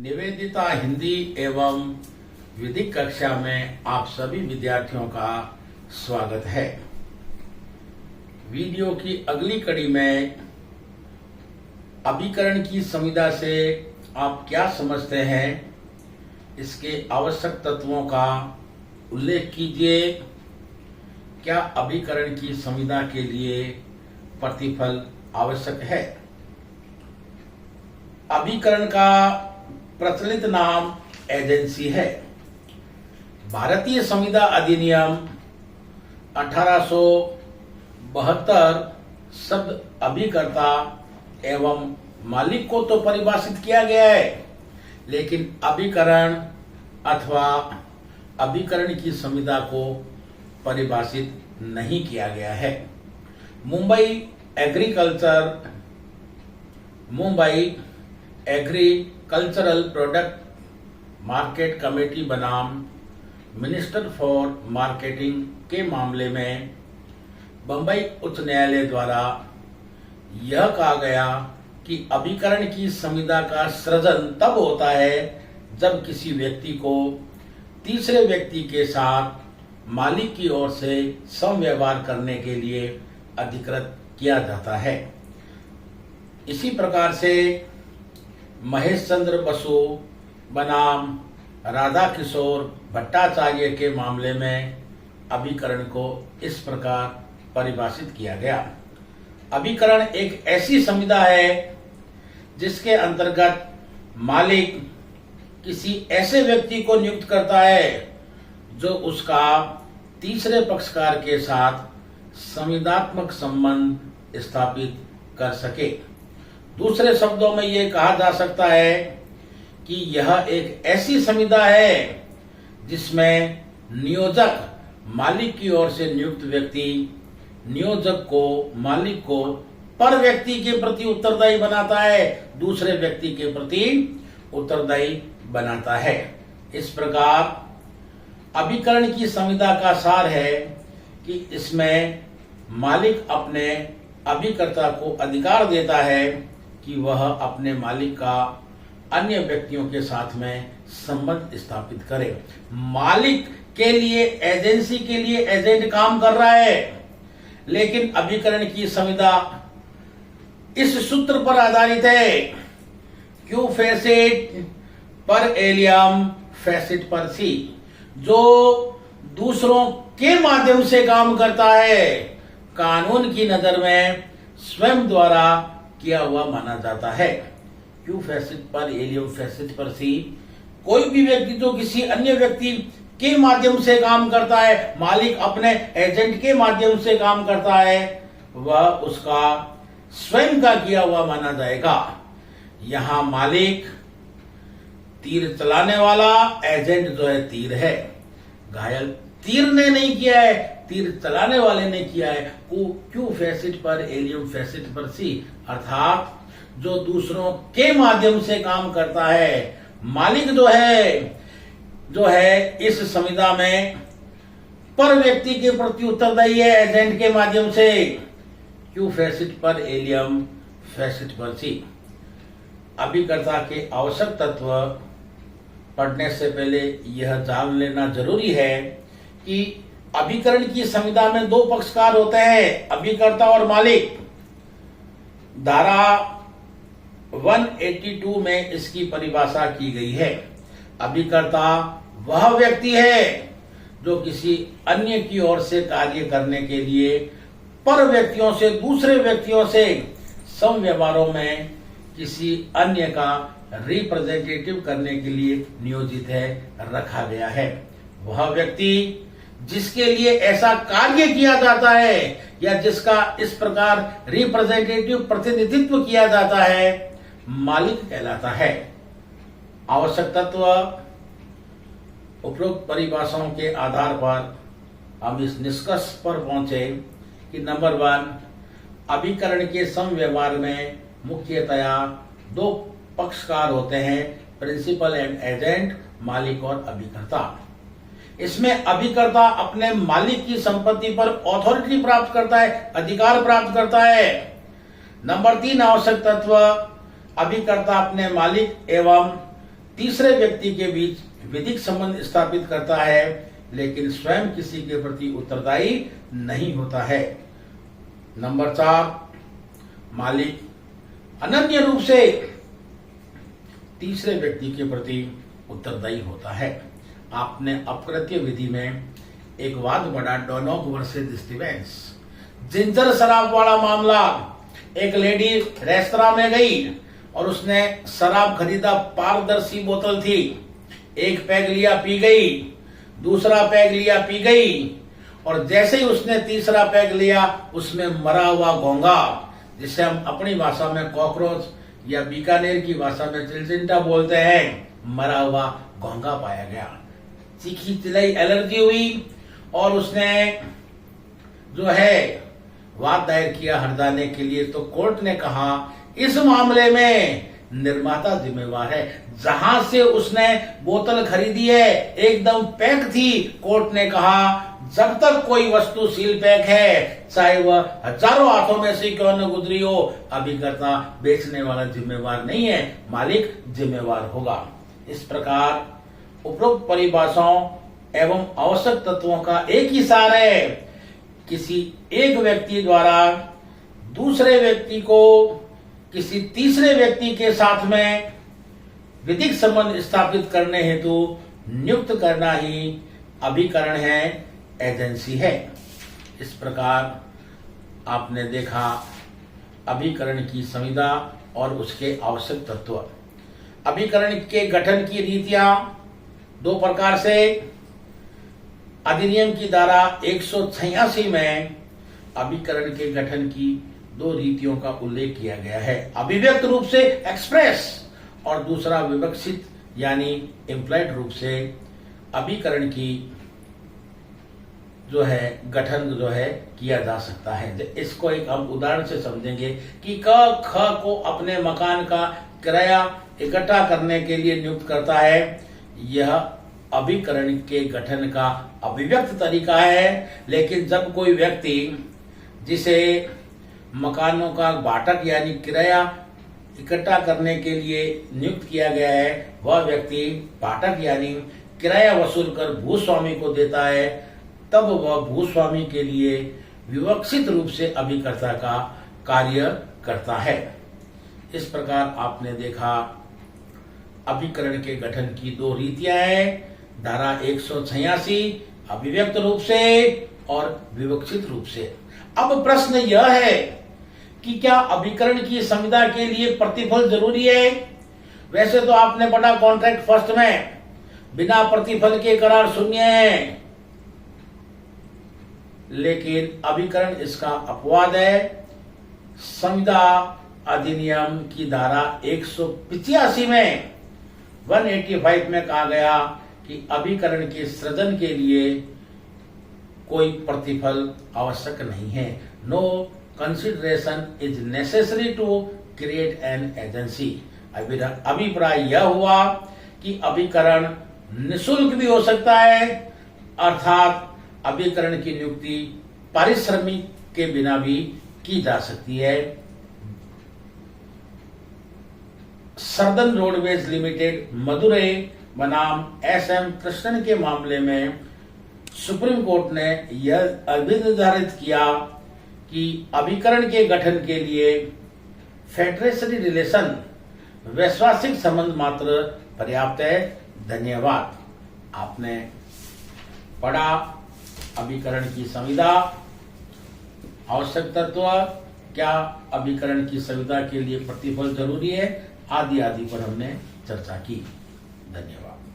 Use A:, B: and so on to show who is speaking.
A: निवेदिता हिंदी एवं विधिक कक्षा में आप सभी विद्यार्थियों का स्वागत है। वीडियो की अगली कड़ी में अभिकरण की संविदा से आप क्या समझते हैं, इसके आवश्यक तत्वों का उल्लेख कीजिए। क्या अभिकरण की संविदा के लिए प्रतिफल आवश्यक है? अभिकरण का प्रचलित नाम एजेंसी है। भारतीय संविदा अधिनियम 1872 शब्द अभिकर्ता एवं मालिक को तो परिभाषित किया गया है, लेकिन अभिकरण अथवा अभिकरण की संविदा को परिभाषित नहीं किया गया है। Mumbai agricultural product market committee बनाम मिनिस्टर फॉर मार्केटिंग के मामले में बंबई उच्च न्यायालय द्वारा यह कहा गया कि अभिकरण की संविदा का सृजन तब होता है जब किसी व्यक्ति को तीसरे व्यक्ति के साथ मालिक की ओर से समव्यवहार करने के लिए अधिकृत किया जाता है। इसी प्रकार से महेश चंद्र बसु बनाम राधा किशोर भट्टाचार्य के मामले में अभिकरण को इस प्रकार परिभाषित किया गया। अभिकरण एक ऐसी संविदा है जिसके अंतर्गत मालिक किसी ऐसे व्यक्ति को नियुक्त करता है जो उसका तीसरे पक्षकार के साथ संविदात्मक संबंध स्थापित कर सके। दूसरे शब्दों में यह कहा जा सकता है कि यह एक ऐसी संविदा है जिसमें नियोजक मालिक की ओर से नियुक्त व्यक्ति नियोजक को मालिक को पर व्यक्ति के प्रति उत्तरदायी बनाता है, दूसरे व्यक्ति के प्रति उत्तरदायी बनाता है। इस प्रकार अभिकरण की संविदा का सार है कि इसमें मालिक अपने अभिकर्ता को अधिकार देता है कि वह अपने मालिक का अन्य व्यक्तियों के साथ में संबंध स्थापित करे। मालिक के लिए एजेंसी के लिए एजेंट काम कर रहा है, लेकिन अभिकरण की संविदा इस सूत्र पर आधारित है, क्यू फेसिट पर एलियम फेसिट पर सी, जो दूसरों के माध्यम से काम करता है, कानून की नजर में स्वयं द्वारा किया हुआ माना जाता है। क्यू फेसिट पर एलियम फेसिट पर सी, कोई भी व्यक्ति जो किसी अन्य व्यक्ति के माध्यम से काम करता है, मालिक अपने एजेंट के माध्यम से काम करता है, वह उसका स्वयं का किया हुआ माना जाएगा। यहां मालिक तीर चलाने वाला, एजेंट जो है तीर है। घायल तीर ने नहीं किया है, तीर चलाने वाले ने किया है। क्यू फेसिट पर एलियम फेसिट पर सी, अर्थात जो दूसरों के माध्यम से काम करता है, मालिक जो है इस संविदा में पर व्यक्ति के प्रति उत्तरदायी है एजेंट के माध्यम से। क्यू फेसिट पर एलियम फेसिट पर सी। अभिकर्ता के आवश्यक तत्व पढ़ने से पहले यह जान लेना जरूरी है कि अभिकरण की संविदा में दो पक्षकार होते हैं, अभिकर्ता और मालिक। धारा 182 में इसकी परिभाषा की गई है। अभिकर्ता वह व्यक्ति है जो किसी अन्य की ओर से कार्य करने के लिए पर व्यक्तियों से, दूसरे व्यक्तियों से समव्यवहारों में किसी अन्य का रिप्रेजेंटेटिव करने के लिए नियोजित है, रखा गया है। वह व्यक्ति जिसके लिए ऐसा कार्य किया जाता है या जिसका इस प्रकार रिप्रेजेंटेटिव प्रतिनिधित्व किया जाता है, मालिक कहलाता है। आवश्यक तत्व उपरोक्त परिभाषाओं के आधार पर हम इस निष्कर्ष पर पहुंचे कि नंबर 1, अभिकरण के समव्यवहार में मुख्यतया दो पक्षकार होते हैं, प्रिंसिपल एंड एजेंट, मालिक और अभिकर्ता। इसमें अभिकर्ता अपने मालिक की संपत्ति पर अथॉरिटी प्राप्त करता है, अधिकार प्राप्त करता है। नंबर 3 आवश्यक तत्व, अभिकर्ता अपने मालिक एवं तीसरे व्यक्ति के बीच विधिक संबंध स्थापित करता है, लेकिन स्वयं किसी के प्रति उत्तरदायी नहीं होता है। नंबर 4, मालिक अनन्य रूप से तीसरे व्यक्ति के प्रति उत्तरदायी होता है। आपने अपकृत्य विधि में एक वाद बढ़ा, डोनोग वर्सेस स्टीवेंस, जिंजर शराब वाला मामला। एक लेडी रेस्तरां में गई और उसने शराब खरीदा, पारदर्शी बोतल थी। एक पैग लिया, पी गई, दूसरा पैग लिया, पी गई, और जैसे ही उसने तीसरा पैग लिया उसमें मरा हुआ घोंघा, जिसे हम अपनी भाषा में कॉकरोच या बीकानेर की भाषा में चिलचिंटा बोलते हैं, मरा हुआ घोंघा पाया गया। चीखी चिल्लाई, एलर्जी हुई और उसने जो है वाद दायर किया हरदाने के लिए। तो कोर्ट ने कहा इस मामले में निर्माता जिम्मेवार है। जहां से उसने बोतल खरीदी है एकदम पैक थी। कोर्ट ने कहा जब तक कोई वस्तु सील पैक है, चाहे वह हजारों हाथों में से क्यों न गुजरी हो, अभिकर्ता बेचने वाला जिम्मेवार नहीं है, मालिक जिम्मेवार होगा। इस प्रकार उपरोक्त परिभाषाओं एवं आवश्यक तत्वों का एक ही सार है। किसी एक व्यक्ति द्वारा दूसरे व्यक्ति को किसी तीसरे व्यक्ति के साथ में विधिक संबंध स्थापित करने हेतु नियुक्त करना ही अभिकरण है, एजेंसी है। इस प्रकार आपने देखा अभिकरण की संविदा और उसके आवश्यक तत्व। अभिकरण के गठन की रीतियां दो प्रकार से। अधिनियम की धारा 186 में अभिकरण के गठन की दो रीतियों का उल्लेख किया गया है। अभिव्यक्त रूप से एक्सप्रेस और दूसरा विवक्षित यानी इम्प्लाइड रूप से अभिकरण की जो है गठन जो है किया जा सकता है। इसको एक हम उदाहरण से समझेंगे कि क ख को अपने मकान का किराया इकट्ठा करने के लिए नियुक्त करता है। यह अभिकरण के गठन का अभिव्यक्त तरीका है। लेकिन जब कोई व्यक्ति जिसे मकानों का बाटक यानी किराया इकट्ठा करने के लिए नियुक्त किया गया है, वह व्यक्ति बाटक यानी किराया वसूल कर भूस्वामी को देता है, तब वह भूस्वामी के लिए विवक्षित रूप से अभिकर्ता का कार्य करता है। इस प्रकार आपने देखा अभिकरण के गठन की दो रीतियां हैं। धारा 186 अभिव्यक्त रूप से और विवक्षित रूप से। अब प्रश्न यह है कि क्या अभिकरण की संविदा के लिए प्रतिफल जरूरी है? वैसे तो आपने पढ़ा कॉन्ट्रैक्ट फर्स्ट में बिना प्रतिफल के करार शून्य है, लेकिन अभिकरण इसका अपवाद है। संविदा अधिनियम की धारा 185 में 185 में कहा गया कि अभिकरण के सृजन के लिए कोई प्रतिफल आवश्यक नहीं है। No consideration is necessary to create an agency. अभिप्राय यह हुआ कि अभिकरण निःशुल्क भी हो सकता है, अर्थात अभिकरण की नियुक्ति पारिश्रमिक के बिना भी की जा सकती है। सर्दन रोडवेज लिमिटेड मदुरई बनाम SM कृष्णन के मामले में सुप्रीम कोर्ट ने यह अभिनिर्धारित किया कि अभिकरण के गठन के लिए फेडरेशनरी रिलेशन वैश्वासिक संबंध मात्र पर्याप्त है। धन्यवाद। आपने पढ़ा अभिकरण की संविदा, आवश्यक तत्व, क्या अभिकरण की संविदा के लिए प्रतिफल जरूरी है, आदि आदि पर हमने चर्चा की। धन्यवाद।